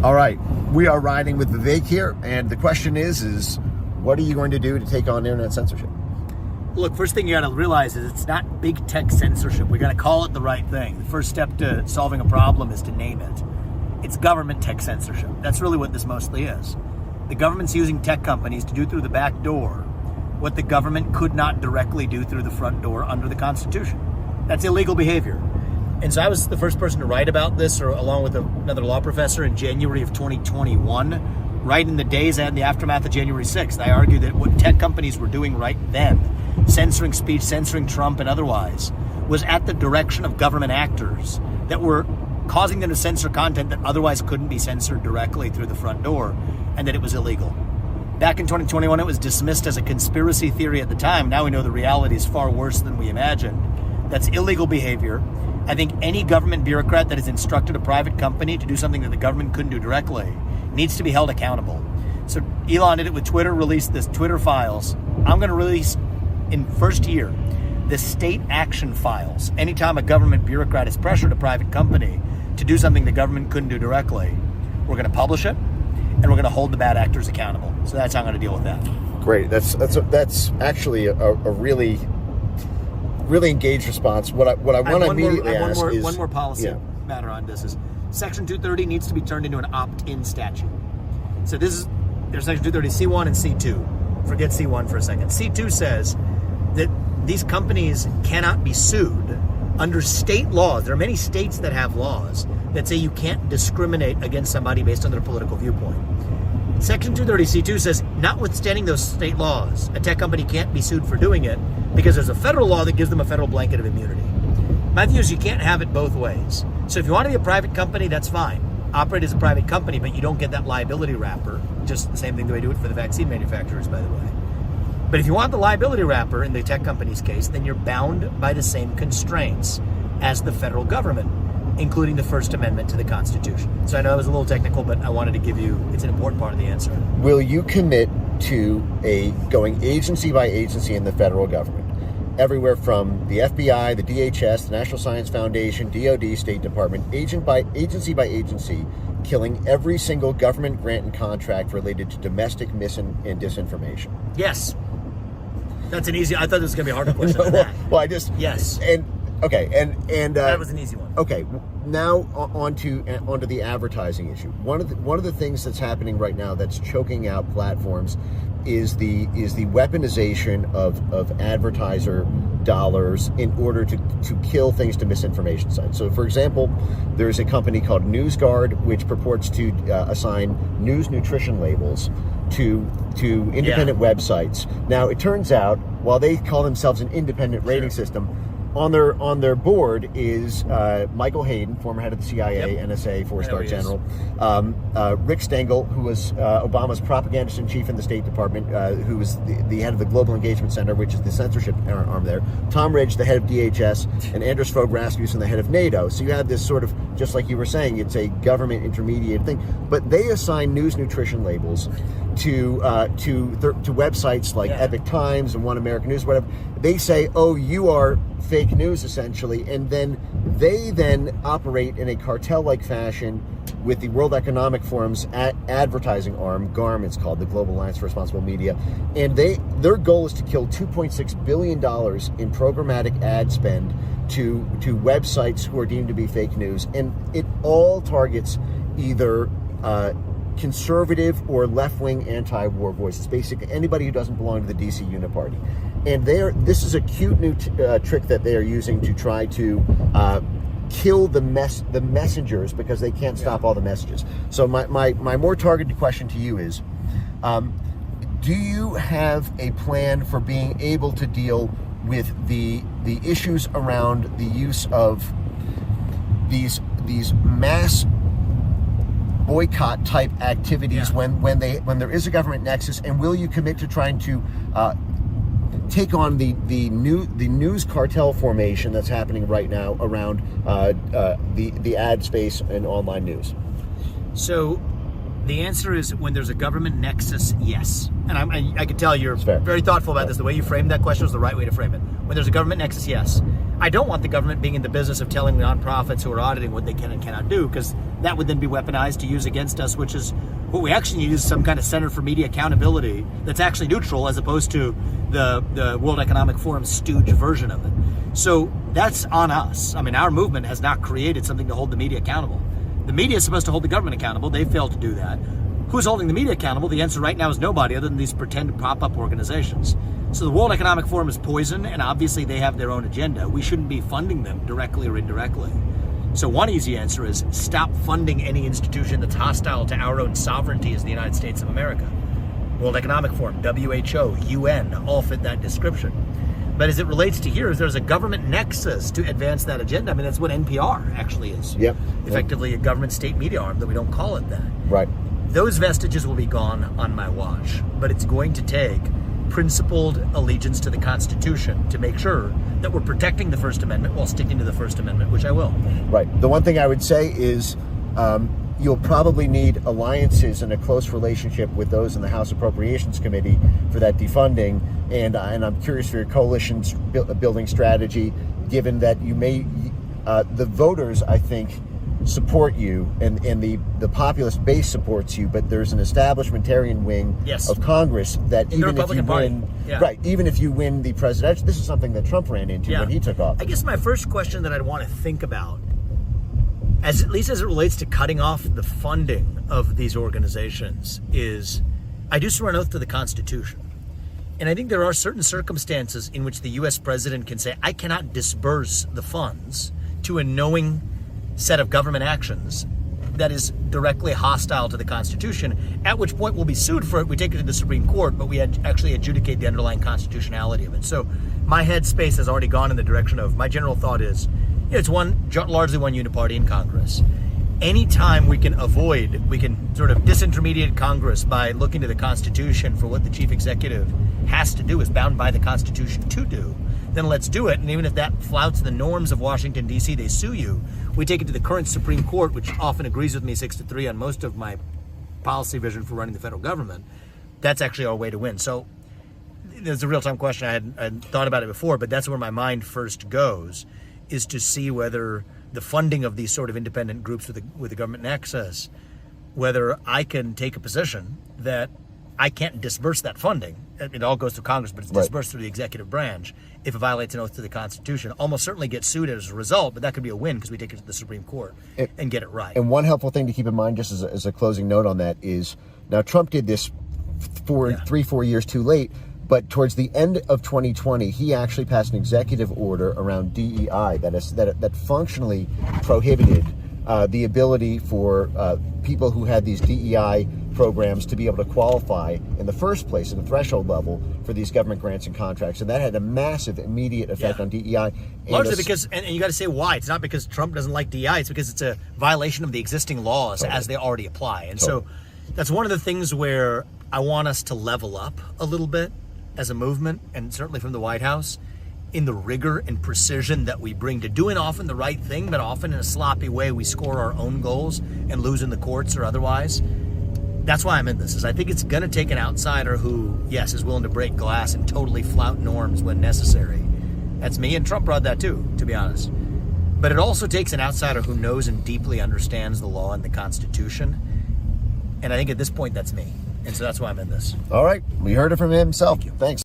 All right, we are riding with Vivek here, and the question is what are you going to do to take on internet censorship? Look, first thing you got to realize is it's not big tech censorship. We got to call it the right thing. The first step to solving a problem is to name it. It's government tech censorship. That's really what this mostly is. The government's using tech companies to do through the back door what the government could not directly do through the front door under the Constitution. That's illegal behavior. And so I was the first person to write about this, or along with another law professor, in January of 2021, right in the days and the aftermath of January 6th. I argued that what tech companies were doing right then, censoring speech, censoring Trump and otherwise, was at the direction of government actors that were causing them to censor content that otherwise couldn't be censored directly through the front door, and that it was illegal. Back in 2021, it was dismissed as a conspiracy theory at the time. Now we know the reality is far worse than we imagined. That's illegal behavior. I think any government bureaucrat that has instructed a private company to do something that the government couldn't do directly needs to be held accountable. So Elon did it with Twitter, released this Twitter files. I'm going to release in first year the state action files. Anytime a government bureaucrat has pressured a private company to do something the government couldn't do directly, we're going to publish it, and we're going to hold the bad actors accountable. So that's how I'm going to deal with that. Great. That's actually a really engaged response. What I want to immediately ask is one more policy matter on this is Section 230 needs to be turned into an opt-in statute. So there's Section 230 C1 and C2. Forget C1 for a second. C2 says that these companies cannot be sued under state laws. There are many states that have laws that say you can't discriminate against somebody based on their political viewpoint. Section 230 C2 says, notwithstanding those state laws, a tech company can't be sued for doing it because there's a federal law that gives them a federal blanket of immunity. My view is you can't have it both ways. So if you want to be a private company, that's fine. Operate as a private company, but you don't get that liability wrapper. Just the same thing the way they do it for the vaccine manufacturers, by the way. But if you want the liability wrapper in the tech company's case, then you're bound by the same constraints as the federal government, including the First Amendment to the Constitution. So I know it was a little technical, but I wanted to give you, it's an important part of the answer. Will you commit to going agency by agency in the federal government? Everywhere from the FBI, the DHS, the National Science Foundation, DOD, State Department, agency by agency, killing every single government grant and contract related to domestic mis and disinformation. Yes. That's an easy, I thought this was going to be a harder question than that. Well, I just... Yes. Okay, and that was an easy one. Okay, now onto the advertising issue. One of the things that's happening right now that's choking out platforms is the weaponization of advertiser dollars in order to kill things to misinformation sites. So, for example, there's a company called NewsGuard which purports to assign news nutrition labels to independent websites. Now, it turns out, while they call themselves an independent rating system, on their board is Michael Hayden, former head of the CIA, NSA, four-star general, Rick Stengel, who was Obama's propagandist in chief in the State Department, who was the head of the Global Engagement Center, which is the censorship arm there, Tom Ridge, the head of DHS, and Anders Fogh Rasmussen, the head of NATO. So you have this sort of, just like you were saying, it's a government intermediate thing, but they assign news nutrition labels to websites like Epic Times and One American News, whatever. They say, oh, you are fake news, essentially, and then they operate in a cartel-like fashion with the World Economic Forum's advertising arm, GARM, it's called, the Global Alliance for Responsible Media, and their goal is to kill $2.6 billion in programmatic ad spend to websites who are deemed to be fake news, and it all targets either conservative or left-wing anti-war voices, basically anybody who doesn't belong to the DC Uniparty. And this is a cute new trick that they are using to try to kill the messengers because they can't stop all the messages. So my more targeted question to you is, do you have a plan for being able to deal with the issues around the use of these mass boycott type activities when there is a government nexus, and will you commit to trying to take on the news cartel formation that's happening right now around the ad space and online news? So The answer is when there's a government nexus, yes. And I can tell you're fair. very thoughtful about this. The way you framed that question was the right way to frame it. When there's a government nexus, yes. I don't want the government being in the business of telling nonprofits who are auditing what they can and cannot do, because that would then be weaponized to use against us, which is what we actually need, is some kind of Center for Media Accountability that's actually neutral, as opposed to the World Economic Forum stooge version of it. So that's on us. I mean, our movement has not created something to hold the media accountable. The media is supposed to hold the government accountable. They failed to do that. Who's holding the media accountable? The answer right now is nobody, other than these pretend pop-up organizations. So the World Economic Forum is poison, and obviously they have their own agenda. We shouldn't be funding them directly or indirectly. So one easy answer is stop funding any institution that's hostile to our own sovereignty as the United States of America. World Economic Forum, WHO, UN, all fit that description. But as it relates to here, there's a government nexus to advance that agenda. I mean, that's what NPR actually is. Yep. Effectively a government state media arm, that we don't call it that. Right. Those vestiges will be gone on my watch, but it's going to take principled allegiance to the Constitution to make sure that we're protecting the First Amendment while sticking to the First Amendment, which I will. Right. The one thing I would say is you'll probably need alliances and a close relationship with those in the House Appropriations Committee for that defunding. And I'm curious for your coalition building strategy, given that you may, the voters, I think, support you and the populist base supports you, but there's an establishmentarian wing of Congress that in even if you win, right, even if you win the presidential, this is something that Trump ran into when he took office. I guess my first question that I'd want to think about, at least as it relates to cutting off the funding of these organizations, is I do swear an oath to the Constitution. And I think there are certain circumstances in which the U.S. president can say, I cannot disburse the funds to a knowing set of government actions that is directly hostile to the Constitution, at which point we'll be sued for it. We take it to the Supreme Court, but we actually adjudicate the underlying constitutionality of it. So my headspace has already gone in the direction of, my general thought is, it's largely one uniparty in Congress. Anytime we can sort of disintermediate Congress by looking to the Constitution for what the chief executive has to do, is bound by the Constitution to do, then let's do it. And even if that flouts the norms of Washington, D.C., they sue you. We take it to the current Supreme Court, which often agrees with me 6-3 on most of my policy vision for running the federal government. That's actually our way to win. So there's a real-time question. I hadn't thought about it before, but that's where my mind first goes, is to see whether the funding of these sort of independent groups with the government nexus, whether I can take a position that I can't disburse that funding. It all goes through Congress, but it's disbursed through the executive branch. If it violates an oath to the Constitution, almost certainly get sued as a result, but that could be a win because we take it to the Supreme Court and get it right. And one helpful thing to keep in mind, just as a closing note on that, is now Trump did this 3-4 years too late, but towards the end of 2020, he actually passed an executive order around DEI that functionally prohibited the ability for people who had these DEI programs to be able to qualify in the first place at the threshold level for these government grants and contracts. And that had a massive immediate effect on DEI. Largely because, and you got to say why, it's not because Trump doesn't like DEI, it's because it's a violation of the existing laws as they already apply. And so that's one of the things where I want us to level up a little bit as a movement, and certainly from the White House, in the rigor and precision that we bring to doing often the right thing, but often in a sloppy way we score our own goals and lose in the courts or otherwise. That's why I'm in this, is I think it's going to take an outsider who, yes, is willing to break glass and totally flout norms when necessary. That's me, and Trump brought that too, to be honest. But it also takes an outsider who knows and deeply understands the law and the Constitution. And I think at this point, that's me. And so that's why I'm in this. All right. We heard it from him himself. Thanks.